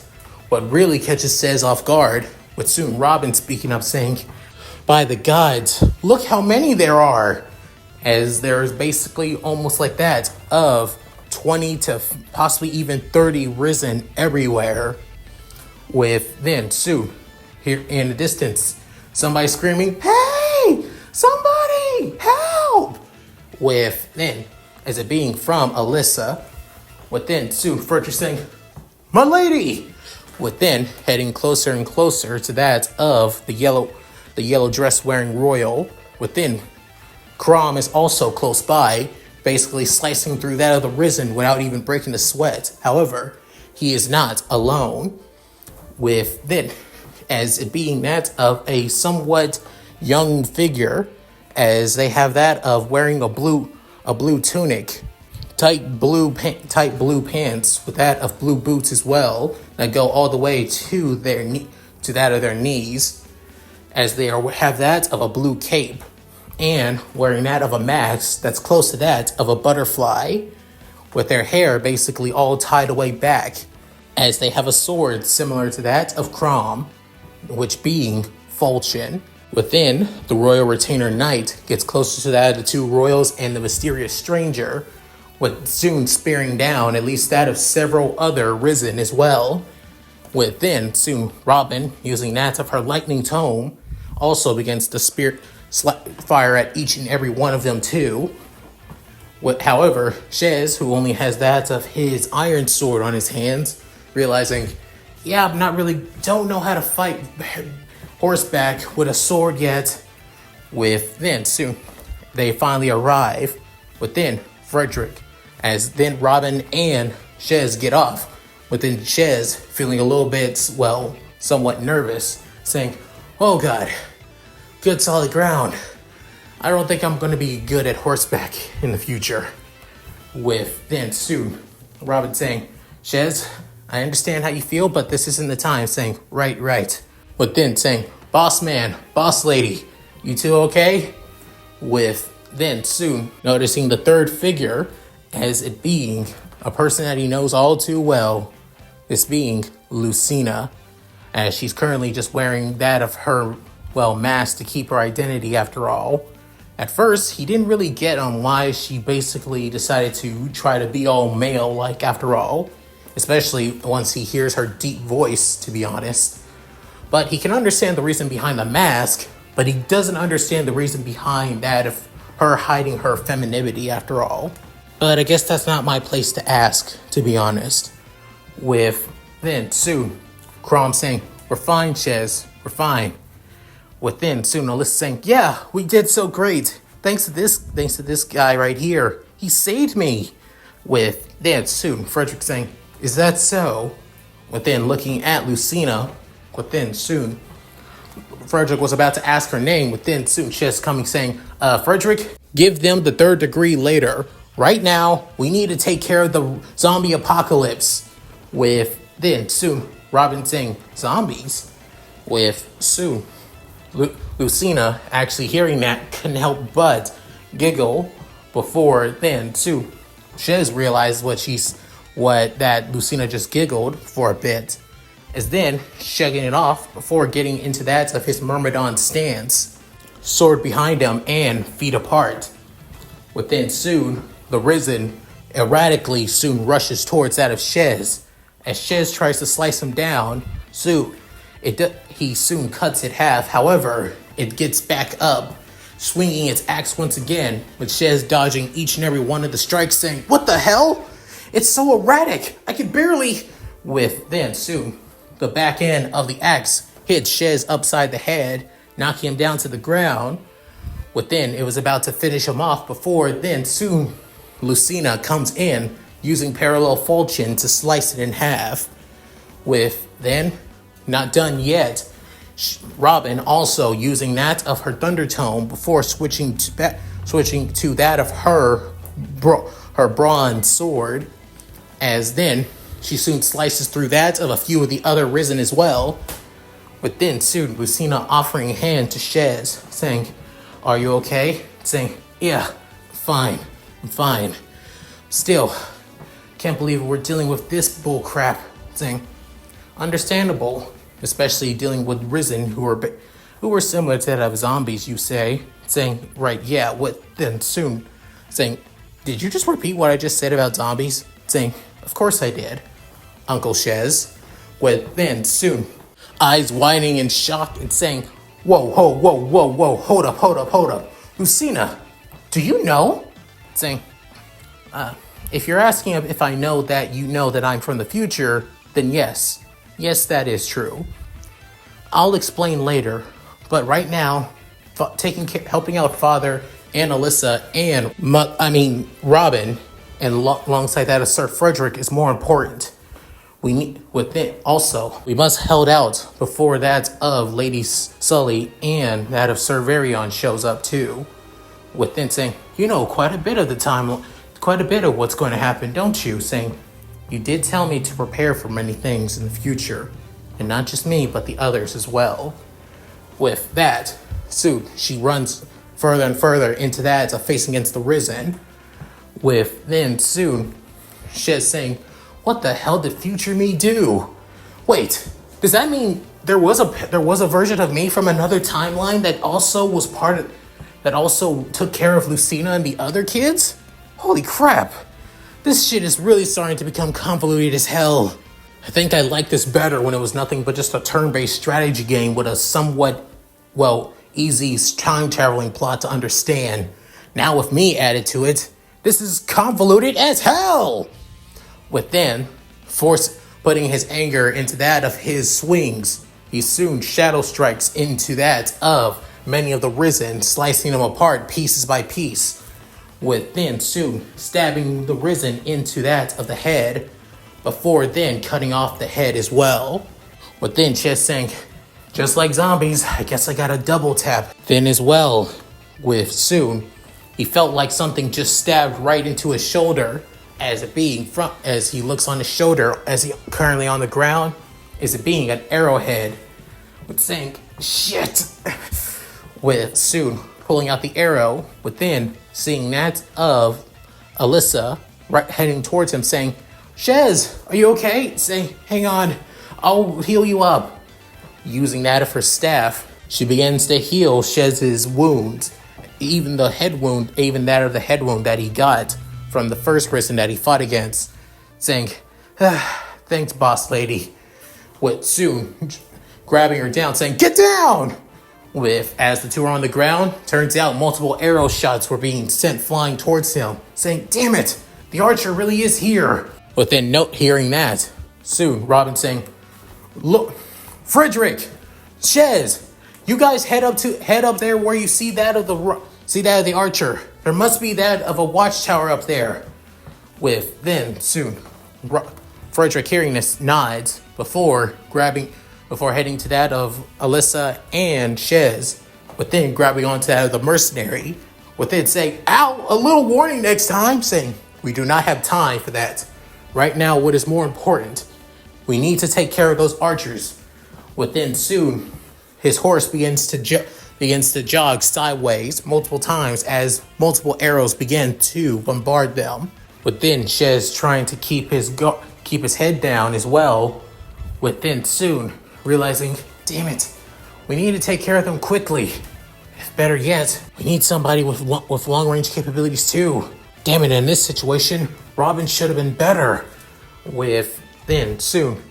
what really catches Shez off guard, with soon Robin speaking up saying, "By the gods, look how many there are," as there's basically almost like that of 20 to possibly even 30 Risen everywhere. With then soon, here in the distance, somebody screaming, "Hey, somebody, help!" With then, as it being from Alyssa, with then soon Frederick saying, "My lady!" With then heading closer and closer to that of the yellow dress wearing royal. Within, Crom is also close by, basically slicing through that of the Risen without even breaking a sweat. However, he is not alone. With then, as it being that of a somewhat young figure, as they have that of wearing a blue tunic, tight blue pants with that of blue boots as well, that go all the way to that of their knees, as they have that of a blue cape, and wearing that of a mask that's close to that of a butterfly, with their hair basically all tied away back, as they have a sword similar to that of Crom, which being falchion. Within, the royal retainer knight gets closer to that of the 2 royals and the mysterious stranger, with soon spearing down at least that of several other Risen as well. Within, soon Robin, using that of her lightning tome, also begins to fire at each and every one of them too. However, Shez, who only has that of his iron sword on his hands, realizing, don't know how to fight horseback with a sword yet. With then soon, they finally arrive within Frederick, as then Robin and Shez get off. Within Shez, feeling a little bit, somewhat nervous, saying, "Oh God, good solid ground. I don't think I'm going to be good at horseback in the future." With then soon, Robin saying, "Shez, I understand how you feel, but this isn't the time." Saying, right. With then saying, "Boss man, boss lady, you two okay?" With then soon noticing the third figure, as it being a person that he knows all too well, this being Lucina, as she's currently just wearing that of her, mask to keep her identity after all. At first, he didn't really get on why she basically decided to try to be all male-like after all, especially once he hears her deep voice, to be honest. But he can understand the reason behind the mask, but he doesn't understand the reason behind that of her hiding her femininity after all. But I guess that's not my place to ask, to be honest. With then soon, Crom saying, "We're fine, Shez, we're fine." With then soon, Alyssa saying, "Yeah, we did so great. Thanks to this guy right here. He saved me." With then soon, Frederick saying, "Is that so?" With then looking at Lucina, with then soon, Frederick was about to ask her name, but then soon Shez coming saying, Frederick, give them the 3rd degree later. Right now, we need to take care of the zombie apocalypse. With then soon Robin saying, zombies? With soon Lucina actually hearing that couldn't help but giggle. Before then soon Shez realized what that Lucina just giggled for a bit. As then shaking it off before getting into that of his Myrmidon stance, sword behind him and feet apart. Within soon, the Risen erratically soon rushes towards that of Shez. As Shez tries to slice him down, he soon cuts it half. However, it gets back up, swinging its axe once again, with Shez dodging each and every one of the strikes, saying, "What the hell? It's so erratic. I can barely..." With then soon, the back end of the axe hits Shez upside the head, knocking him down to the ground. Within, it was about to finish him off before then soon Lucina comes in, using parallel falchion to slice it in half. With then, not done yet, Robin also using that of her Thundertone before switching to that of her bronze sword. As then, she soon slices through that of a few of the other Risen as well. But then soon, Lucina offering a hand to Shez, saying, "Are you okay?" Saying, "Yeah, I'm fine. Still, can't believe we're dealing with this bull crap." Saying, "Understandable, especially dealing with Risen who were similar to that of zombies, you say." Saying, "Right, yeah, what then soon?" Saying, "Did you just repeat what I just said about zombies?" Saying, "Of course I did, Uncle Shez." With then soon, eyes widening in shock and saying, whoa, hold up. Lucina, do you know?" Saying, if you're asking if I know that you know that I'm from the future, then yes. Yes, that is true. I'll explain later, but right now, helping out Father and Alyssa and, Robin, and alongside that of Sir Frederick is more important. We must held out before that of Lady Sully and that of Sir Varian shows up too. Within saying, "You know quite a bit of what's going to happen, don't you?" Saying, "You did tell me to prepare for many things in the future, and not just me, but the others as well." With that, soon she runs further and further into that of facing against the Risen. With then soon, Shez saying, "What the hell did future me do? Wait, does that mean there was a version of me from another timeline that also took care of Lucina and the other kids? Holy crap. This shit is really starting to become convoluted as hell. I think I liked this better when it was nothing but just a turn-based strategy game with a somewhat, easy time-traveling plot to understand. Now with me added to it, this is convoluted as hell." With then, putting his anger into that of his swings, he soon shadow strikes into that of many of the Risen, slicing them apart pieces by piece. With then soon stabbing the Risen into that of the head, before then cutting off the head as well. With then Shez saying, "Just like zombies, I guess I got a double tap." Then as well, with soon, he felt like something just stabbed right into his shoulder, as he looks on his shoulder, as he currently on the ground, is it being an arrowhead. With saying, "Shit." With soon pulling out the arrow, within seeing that of Alyssa heading towards him, saying, "Shez, are you okay?" Saying, "Hang on, I'll heal you up." Using that of her staff, she begins to heal Shez's wounds, even that of the head wound that he got from the first Risen that he fought against. Saying, "Thanks, boss lady." With soon grabbing her down, saying, "Get down!" As the two are on the ground, turns out multiple arrow shots were being sent flying towards him, saying, "Damn it, the archer really is here." Within hearing that, soon Robin saying, "Look, Frederick, Shez, you guys head up there where you see that of the archer. There must be that of a watchtower up there." With then soon Frederick hearing this nods before before heading to that of Alyssa and Shez, but then grabbing onto that of the Mercenary, with it saying, ow, a little warning next time, saying, we do not have time for that. Right now, what is more important? We need to take care of those archers. Within soon, his horse begins to jog sideways multiple times as multiple arrows begin to bombard them. Within, Shez trying to keep his head down as well. Within soon, realizing, damn it, we need to take care of them quickly. Better yet, we need somebody with long-range capabilities too. Damn it, in this situation, Robin should have been better. Within soon,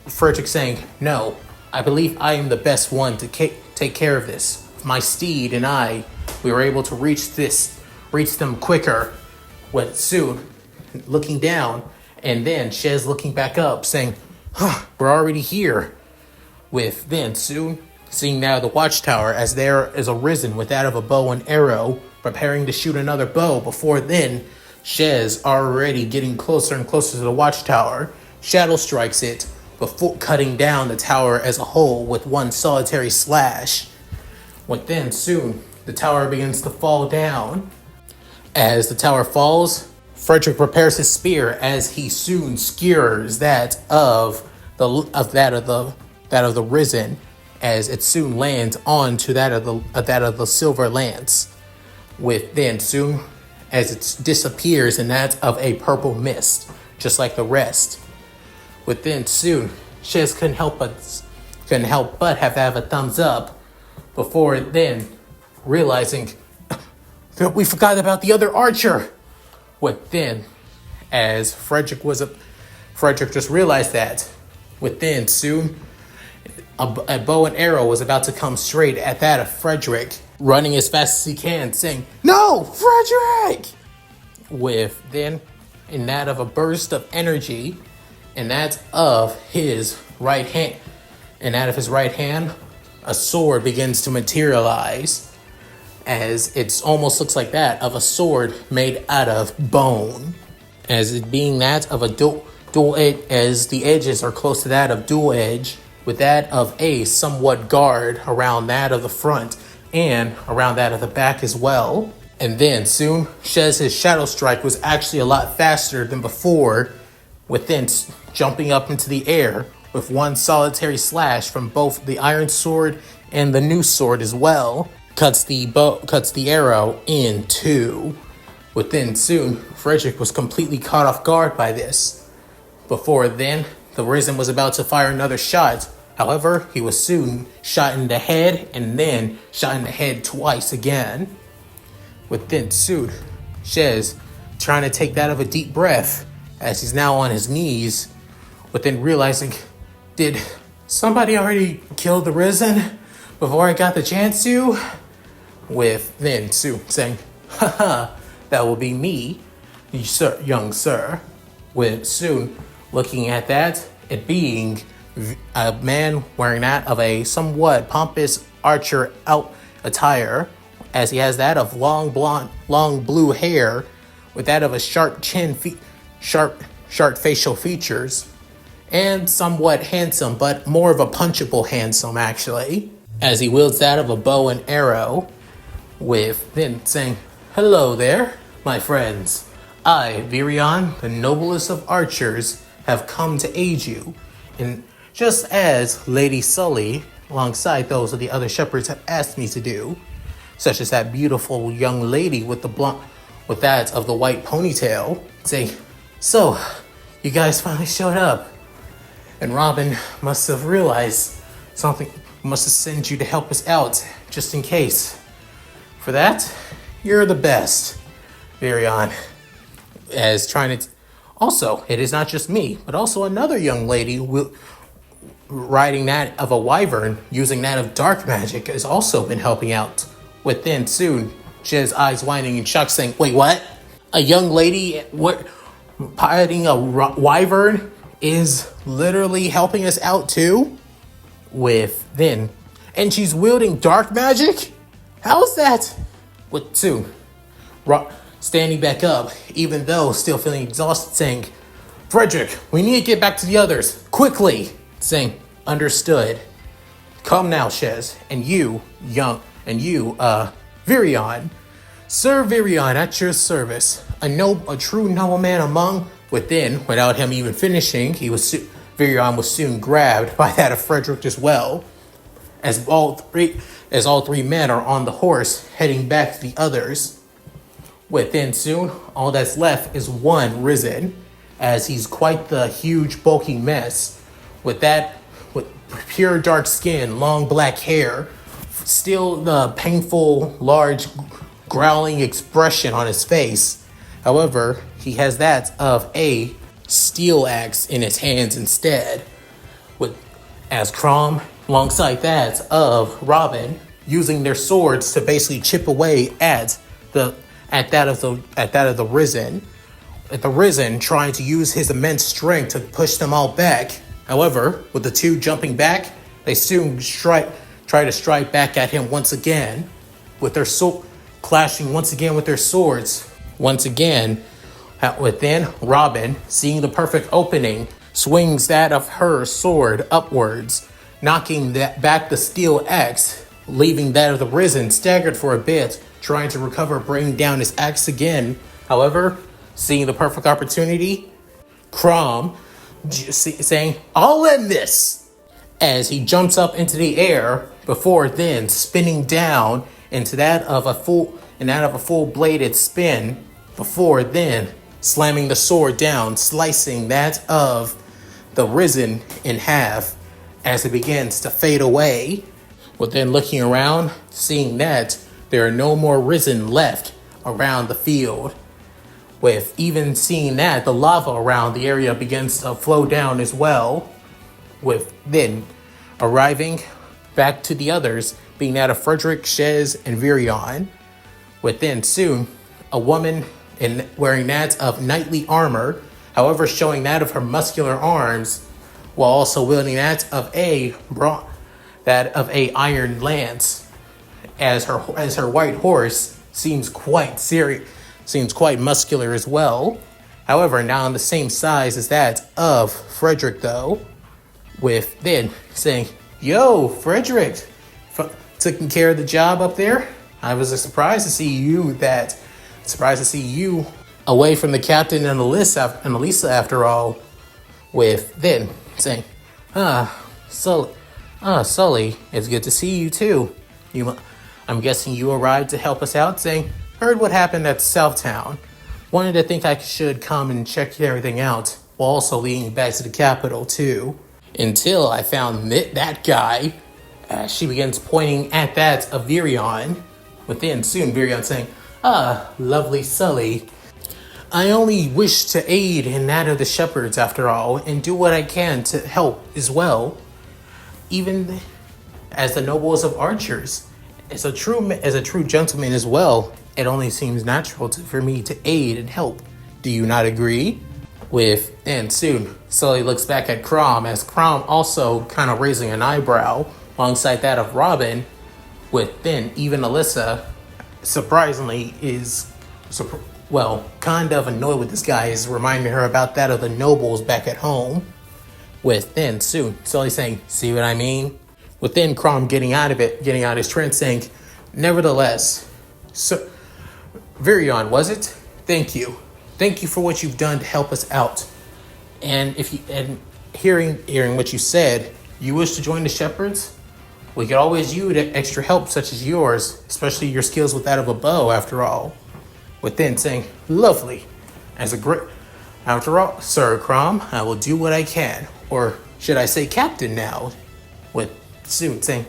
Frederick saying, no, I believe I am the best one to take care of this. My steed and I, we were able to reach them quicker. When soon, looking down, and then Shez looking back up, saying, we're already here. With then soon, seeing now the watchtower as there is arisen with that of a bow and arrow, preparing to shoot another bow. Before then, Shez already getting closer and closer to the watchtower. Shadow strikes it, before cutting down the tower as a whole with one solitary slash. Within soon, the tower begins to fall down. As the tower falls, Frederick prepares his spear as he soon skewers that of the risen, as it soon lands onto that of the silver lance. With then soon, as it disappears in that of a purple mist, just like the rest. Within soon, Shez couldn't help but have a thumbs up. Before then, realizing that we forgot about the other archer. Within, as Frederick just realized that. Within soon, a bow and arrow was about to come straight at that of Frederick, running as fast as he can, saying, no, Frederick! With then, in that of a burst of energy, in that of his right hand, a sword begins to materialize, as it almost looks like that of a sword made out of bone, as it being that of a dual edge, as the edges are close to that of dual edge, with that of a somewhat guard around that of the front and around that of the back as well. And then soon, Shez's shadow strike was actually a lot faster than before, within jumping up into the air with one solitary slash from both the iron sword and the new sword as well, cuts the arrow in two. Within soon, Frederick was completely caught off guard by this. Before then, the Risen was about to fire another shot. However, he was soon shot in the head and then shot in the head twice again. Within soon, Shez trying to take that of a deep breath as he's now on his knees, within realizing, did somebody already kill the Risen before I got the chance to? With then Sue saying, haha, that will be me, young sir. With soon looking at that, it being a man wearing that of a somewhat pompous archer attire, as he has that of long blue hair, with that of a sharp chin, sharp facial features, and somewhat handsome, but more of a punchable handsome actually, as he wields that of a bow and arrow, with then saying, hello there, my friends. I, Virion, the noblest of archers, have come to aid you. And just as Lady Sully, alongside those of the other shepherds, have asked me to do, such as that beautiful young lady with that of the white ponytail, saying, so, you guys finally showed up. And Robin must have realized something, must have sent you to help us out, just in case. For that, you're the best, Virion. As trying to... Also, it is not just me, but also another young lady riding that of a wyvern, using that of dark magic, has also been helping out. Within soon, Jez's eyes widening in shock, saying, wait, what? A young lady piloting a wyvern is literally helping us out too? And she's wielding dark magic? How's that? With soon, standing back up, even though still feeling exhausted, saying, Frederick, we need to get back to the others, quickly. Saying, Understood. Come now, Shez, and you, Virion. Sir Virion, at your service. A true nobleman among within. Without him even finishing, Virion was soon grabbed by that of Frederick as well. As all three men are on the horse, heading back to the others. Within soon, all that's left is one risen, as he's quite the huge, bulky mess. With pure dark skin, long black hair, still the painful, large, growling expression on his face. However, he has that of a steel axe in his hands instead, as Crom, alongside that of Robin, using their swords to basically chip away at that of the Risen. The Risen trying to use his immense strength to push them all back. However, with the two jumping back, they soon try to strike back at him once again, with their clashing once again with their swords. Once again, within, Robin, seeing the perfect opening, swings that of her sword upwards, knocking back the steel axe, leaving that of the Risen staggered for a bit, trying to recover, bringing down his axe again. However, seeing the perfect opportunity, Crom saying, "I'll end this," as he jumps up into the air, before then spinning down into that of a full bladed spin, before then slamming the sword down, slicing that of the Risen in half as it begins to fade away. But then looking around, seeing that there are no more Risen left around the field. With even seeing that, the lava around the area begins to flow down as well. With then arriving back to the others, being that of Frederick, Shez, and Virion. Within soon, a woman wearing that of knightly armor, however showing that of her muscular arms, while also wielding that of a iron lance, as her white horse seems quite muscular as well. However, now in the same size as that of Frederick, though, with then saying, "Yo, Frederick, taking care of the job up there? I was surprised to see you away from the captain and Elisa after all." With then saying, Sully, it's good to see you too. I'm guessing you arrived to help us out, saying, "Heard what happened at South Town. Wanted to think I should come and check everything out, while also leading back to the Capitol too. Until I found that guy." She begins pointing at that of Virion. Within soon, Virion saying, "Lovely Sully. I only wish to aid in that of the shepherds after all, and do what I can to help as well. Even as the nobles of archers. As a true gentleman as well, it only seems natural for me to aid and help. Do you not agree?" And soon, Sully looks back at Crom, as Crom also kind of raising an eyebrow, alongside that of Robin, with then even Alyssa, surprisingly, is kind of annoyed with this guy, is reminding her about that of the nobles back at home. With then soon, Sully saying, "See what I mean?" With then Crom getting out his trance, saying, "Nevertheless, so Virion, was it? Thank you for what you've done to help us out. And hearing what you said, you wish to join the shepherds? We could always use extra help such as yours, especially your skills with that of a bow, after all." Within saying, "Lovely. After all, Sir Crom, I will do what I can. Or should I say Captain now?" With soon saying,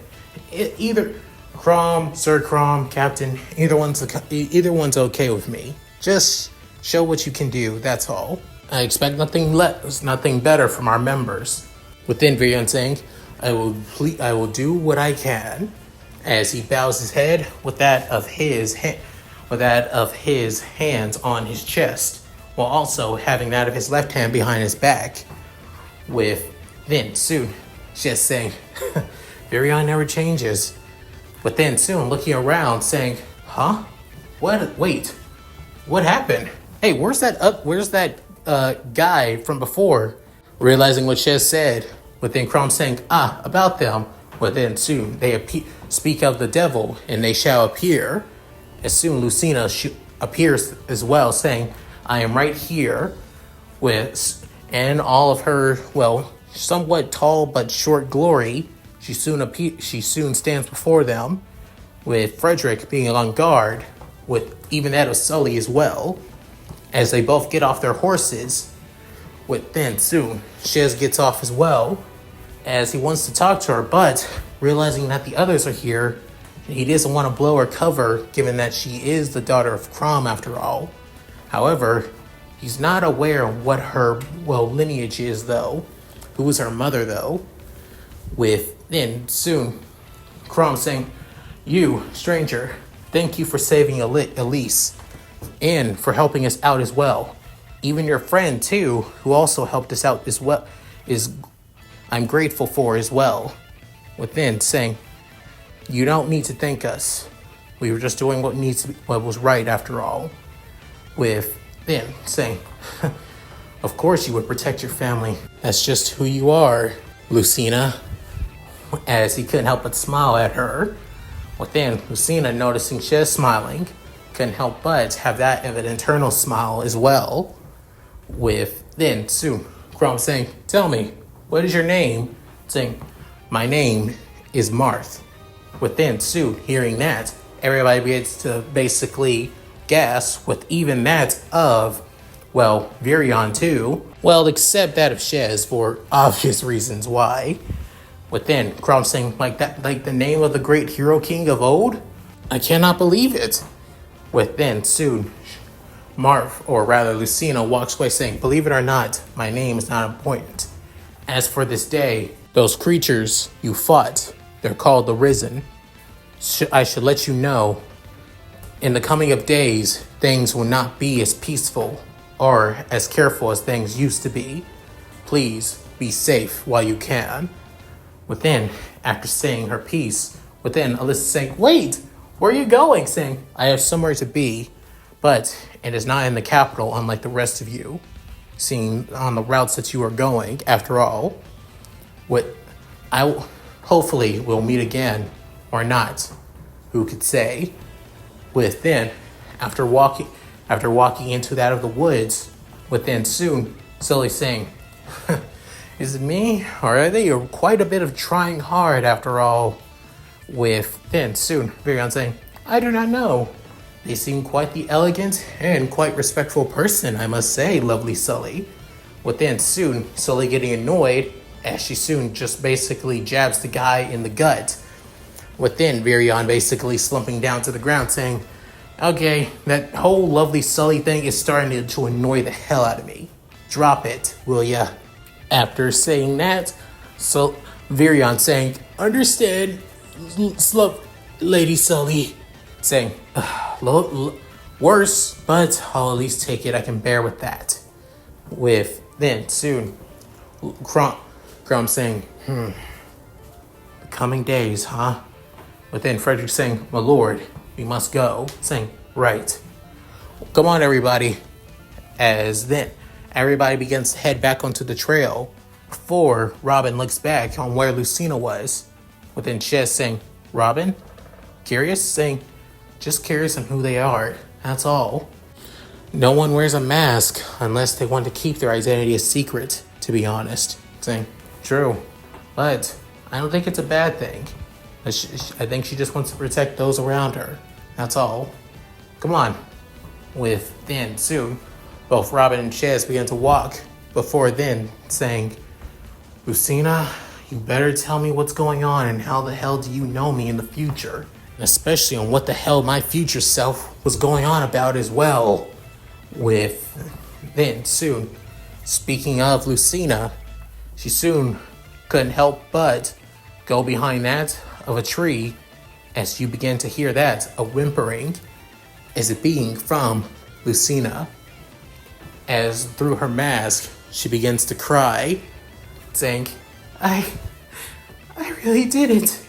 "Either Crom, Sir Crom, Captain, either one's okay with me. Just show what you can do, that's all. I expect nothing less, nothing better from our members." Within Virion saying, I will do what I can," as he bows his head with that of his hands on his chest, while also having that of his left hand behind his back. With then soon just saying, "Virion never changes." But then soon looking around saying, "Huh? What? Wait, what happened? Hey, where's that guy from before?" Realizing what Shez said, Within Crom saying, about them. Within soon they speak of the devil, and they shall appear. As soon Lucina appears as well, saying, I am right here and all of her, somewhat tall but short glory. She soon stands before them, with Frederick being on guard, with even that of Sully as well, as they both get off their horses. Then soon Shez gets off as well, as he wants to talk to her, but realizing that the others are here, he doesn't want to blow her cover, given that she is the daughter of Crom after all. However, he's not aware of what her, lineage is, though. Who is her mother, though? Then soon, Crom saying, you, stranger, thank you for saving Elise, and for helping us out as well. Even your friend, too, who also helped us out as well, I'm grateful for as well. Within saying, you don't need to thank us. We were just doing what was right after all. Then saying, of course you would protect your family. That's just who you are, Lucina. As he couldn't help but smile at her. Within Lucina noticing Shez smiling, couldn't help but have that of an internal smile as well. Then soon, Crom saying, tell me, what is your name? Saying, my name is Marth. Within soon, hearing that, everybody begins to basically gasp, with even that of, Virion too. Except that of Shez for obvious reasons why. Within, Crom saying, like the name of the great hero king of old? I cannot believe it. Within, soon, Marv, or rather Lucina, walks away saying, believe it or not, my name is not important. As for this day, those creatures you fought, they're called the Risen. I should let you know, in the coming of days, things will not be as peaceful or as careful as things used to be. Please be safe while you can. Within, after saying her piece, Alyssa saying, wait, where are you going? Saying, I have somewhere to be, but it is not in the capital, unlike the rest of you, seeing on the routes that you are going. After all, hopefully we'll meet again, or not. Who could say? After walking into that of the woods, soon, Sully saying, is it me, or are they quite a bit of trying hard after all? Soon, Virion saying, I do not know. They seem quite the elegant and quite respectful person, I must say, lovely Sully. Soon, Sully getting annoyed, as she soon just basically jabs the guy in the gut. Virion basically slumping down to the ground, saying, okay, that whole lovely Sully thing is starting to annoy the hell out of me. Drop it, will ya? After saying that, so Virion saying, understand, Lady Sully. Saying, worse, but I'll at least take it. I can bear with that. Soon, Crom saying, the coming days, huh? Frederick saying, my lord, we must go. Saying, right. Come on, everybody. As then, everybody begins to head back onto the trail before Robin looks back on where Lucina was. Shez saying, Robin? Curious? Saying, just curious on who they are. That's all. No one wears a mask unless they want to keep their identity a secret, to be honest. Saying, true. But I don't think it's a bad thing. I think she just wants to protect those around her. That's all. Come on. Soon, both Robin and Shez began to walk, before saying, Lucina, you better tell me what's going on and how the hell do you know me in the future? And especially on what the hell my future self was going on about as well. Soon, speaking of Lucina, she soon couldn't help but go behind that of a tree as you begin to hear that, a whimpering, as it being from Lucina. As through her mask, she begins to cry, saying, I really did it.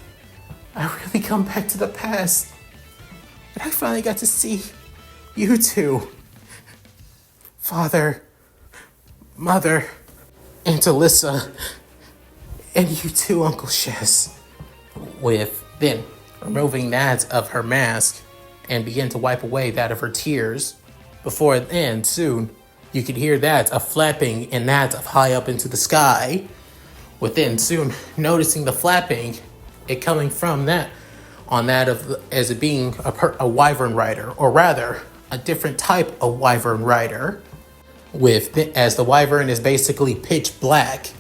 I really come back to the past. And I finally got to see you two. Father, Mother, Aunt Alyssa. And you too, Uncle Shez. With then removing that of her mask and begin to wipe away that of her tears. Before then, soon, you could hear that of flapping and that of high up into the sky. Within soon noticing the flapping, it coming from that on that of as it being a wyvern rider, or rather a different type of wyvern rider. As the wyvern is basically pitch black,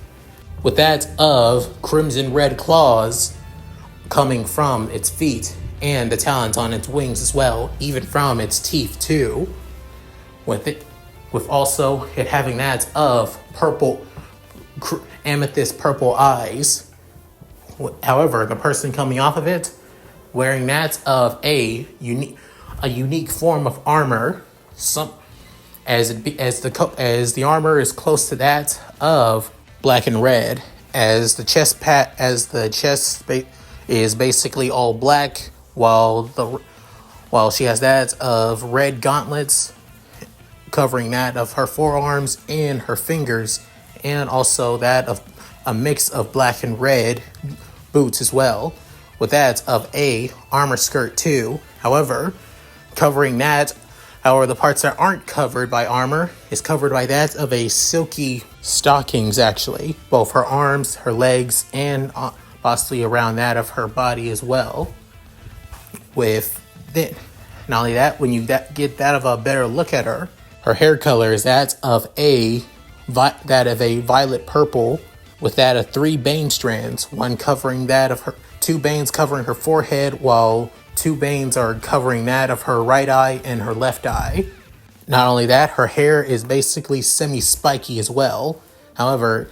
with that of crimson red claws coming from its feet and the talons on its wings as well, even from its teeth too. With also it having that of purple, amethyst purple eyes. However, the person coming off of it wearing that of a unique form of armor, as the armor is close to that of black and red, as the chest is basically all black, while she has that of red gauntlets covering that of her forearms and her fingers, and also that of a mix of black and red boots as well, with that of a armor skirt too. However, the parts that aren't covered by armor is covered by that of a silky stockings, actually, both her arms, her legs, and possibly around that of her body as well. With then, not only that, when you get that of a better look at her hair color is that of a violet purple, with that of 3 bane strands, one covering that of her, 2 banes covering her forehead, while 2 banes are covering that of her right eye and her left eye. Not only that, her hair is basically semi-spiky as well. However,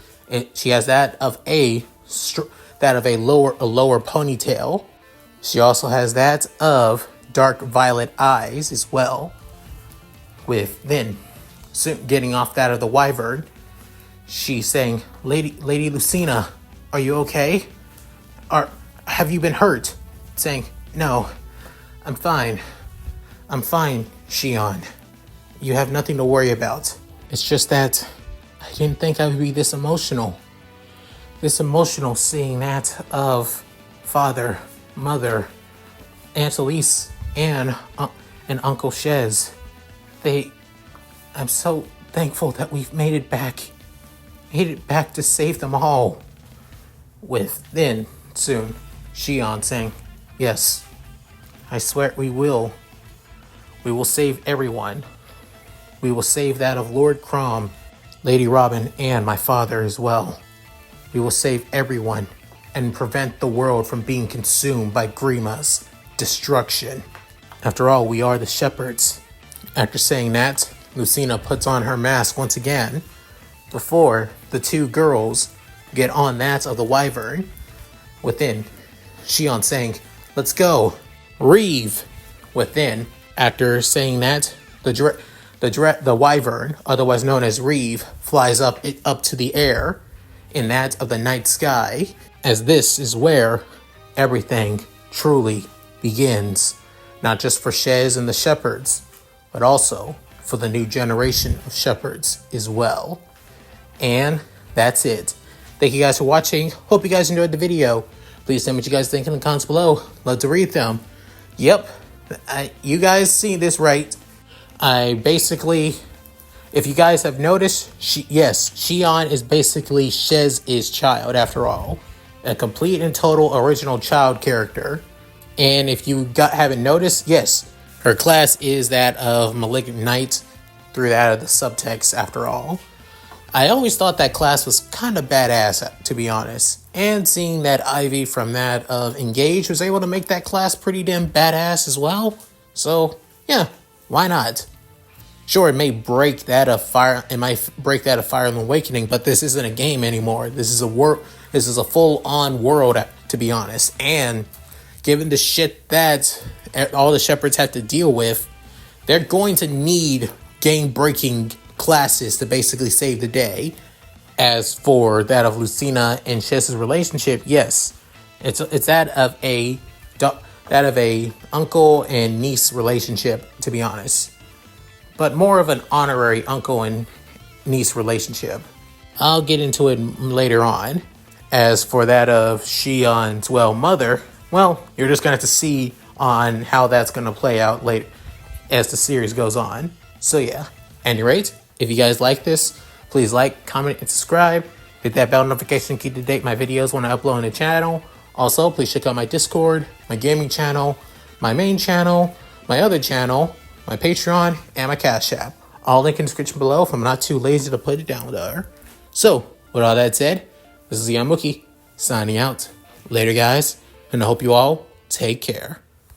she has that of a lower ponytail. She also has that of dark violet eyes as well. With then soon getting off that of the wyvern, she's saying, Lady Lucina, are you okay? Have you been hurt? Saying, no, I'm fine. I'm fine, Shion. You have nothing to worry about. It's just that I didn't think I would be this emotional. This emotional seeing that of father, mother, Aunt Elise, and Uncle Shez. I'm so thankful that we've made it back to save them all. With then soon Shion saying, yes, I swear we will save everyone. We will save that of Lord Crom, Lady Robin, and my father as well. We will save everyone and prevent the world from being consumed by Grima's destruction. After all, we are the shepherds. After saying that, Lucina puts on her mask once again before the 2 girls get on that of the wyvern. Within, Shion saying, let's go. Reeve. Within, after saying that, the wyvern, otherwise known as Reeve, flies up to the air in that of the night sky, as this is where everything truly begins, not just for Shez and the shepherds, but also for the new generation of shepherds as well. And that's it. Thank you guys for watching. Hope you guys enjoyed the video. Please tell me what you guys think in the comments below. Love to read them. Yep, you guys see this right. If you guys have noticed, Shion is basically Shez's child after all. A complete and total original child character. And if you haven't noticed, yes, her class is that of Malignant Knight through that of the subtext after all. I always thought that class was kind of badass, to be honest. And seeing that Ivy from that of Engage was able to make that class pretty damn badass as well. So, yeah, why not? Sure, it may break that of Fire Emblem Awakening, but this isn't a game anymore. This is a full-on world, to be honest. And given the shit that all the shepherds have to deal with, they're going to need game-breaking classes to basically save the day. As for that of Lucina and Shez's relationship, yes, it's that of a uncle and niece relationship, to be honest, but more of an honorary uncle and niece relationship. I'll get into it later on. As for that of Shion's, well, mother, well, you're just going to have to see on how that's going to play out later as the series goes on. So yeah, at any rate, if you guys like this, please like, comment, and subscribe. Hit that bell notification to keep to date my videos when I upload on the channel. Also, please check out my Discord, my gaming channel, my main channel, my other channel, my Patreon, and my Cash App. All link in the description below if I'm not too lazy to put it down there. So, with all that said, this is Young Mookie, signing out. Later, guys, and I hope you all take care.